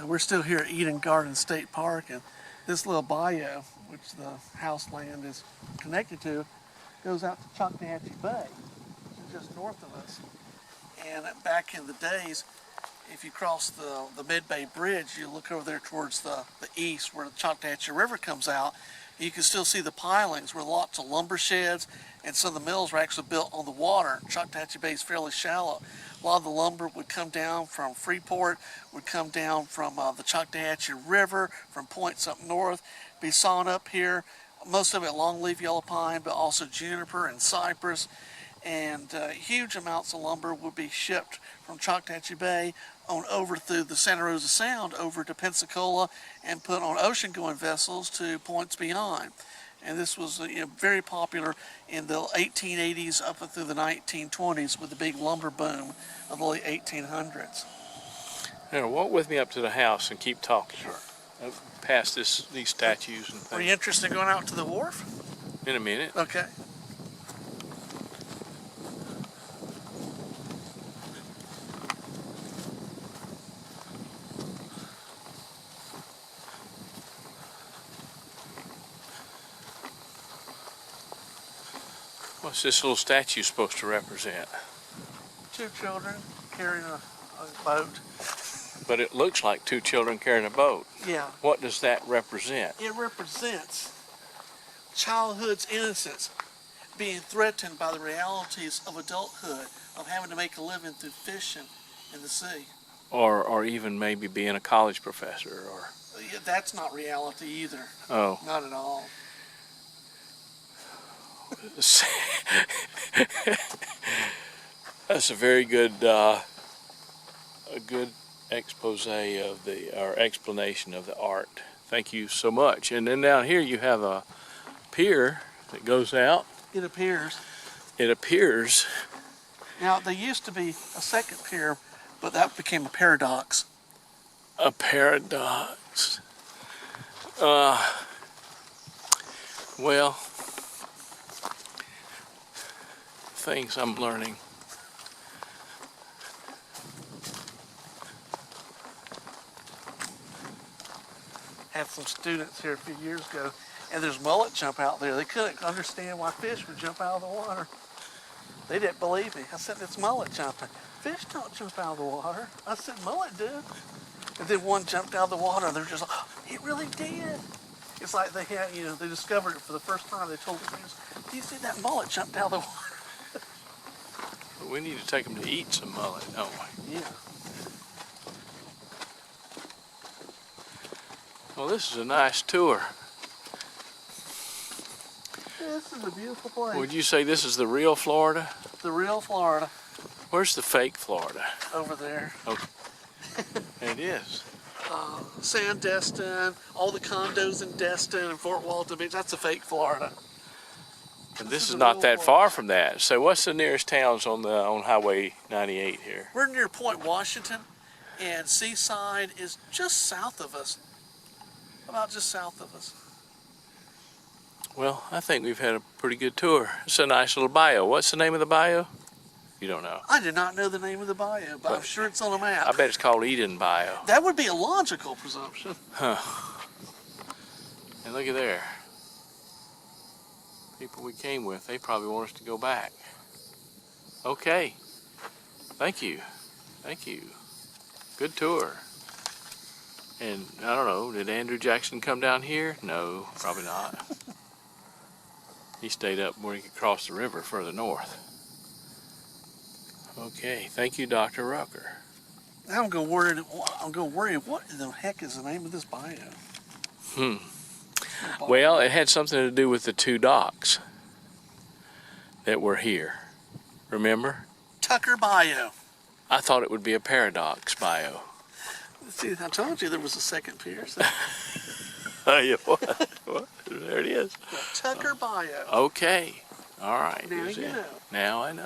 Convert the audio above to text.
We're still here at Eden Garden State Park, and this little bayou, which the house land is connected to, goes out to Choctawhatchee Bay, which is just north of us. And back in the days, if you cross the Mid-Bay Bridge, you look over there towards the east where the Choctawhatchee River comes out, you can still see the pilings where lots of lumber sheds and some of the mills were actually built on the water. Choctawhatchee Bay is fairly shallow. A lot of the lumber would come down from Freeport, would come down from the Choctawhatchee River, from points up north, be sawn up here. Most of it longleaf yellow pine, but also juniper and cypress. And huge amounts of lumber would be shipped from Choctawhatchee Bay on over through the Santa Rosa Sound over to Pensacola and put on ocean-going vessels to points beyond. And this was very popular in the 1880s up through the 1920s with the big lumber boom of the late 1800s. Now, walk with me up to the house and keep talking. Sure. Past these statues and things. Are you interested in going out to the wharf? In a minute. Okay. What's this little statue supposed to represent? Two children carrying a boat. But it looks like two children carrying a boat. Yeah. What does that represent? It represents childhood's innocence being threatened by the realities of adulthood, of having to make a living through fishing in the sea. Or even maybe being a college professor. Or yeah, that's not reality either. Oh. Not at all. That's a very good, expose of or explanation of the art. Thank you so much. And then down here you have a pier that goes out. It appears. It appears. Now there used to be a second pier, but that became a paradox. A paradox. Well, things I'm learning. Had some students here a few years ago, and there's mullet jump out there. They couldn't understand why fish would jump out of the water. They didn't believe me. I said, it's mullet jumping. Fish don't jump out of the water. I said, mullet do. And then one jumped out of the water, and they're just like, oh, it really did. It's like they had, they discovered it for the first time. They told the news, do you see that mullet jumped out of the water? But we need to take them to eat some mullet, don't we? Yeah. Well, this is a nice tour. This is a beautiful place. Would you say this is the real Florida? The real Florida. Where's the fake Florida? Over there. Okay. It is. SandDestin, all the condos in Destin and Fort Walton Beach, that's a fake Florida. And this is not that far from that. So what's the nearest towns on Highway 98 here? We're near Point Washington, and Seaside is just south of us. About just south of us. Well, I think we've had a pretty good tour. It's a nice little bayou. What's the name of the bayou? You don't know. I did not know the name of the bayou, but I'm sure it's on a map. I bet it's called Eden Bayou. That would be a logical presumption. Huh. And look at there. People we came with, they probably want us to go back. Okay. Thank you. Thank you. Good tour. And I don't know, did Andrew Jackson come down here? No, probably not. He stayed up where he could cross the river further north. Okay, thank you, Dr. Rucker. Now I'm going to worry, what in the heck is the name of this bayou? Well, it had something to do with the two docks that were here. Remember? Tucker Bayou. I thought it would be a paradox bayou. See, I told you there was a second pier. So. Oh, yeah, what? There it is. Tucker Bayou. Okay. All right. Now you know. Now I know.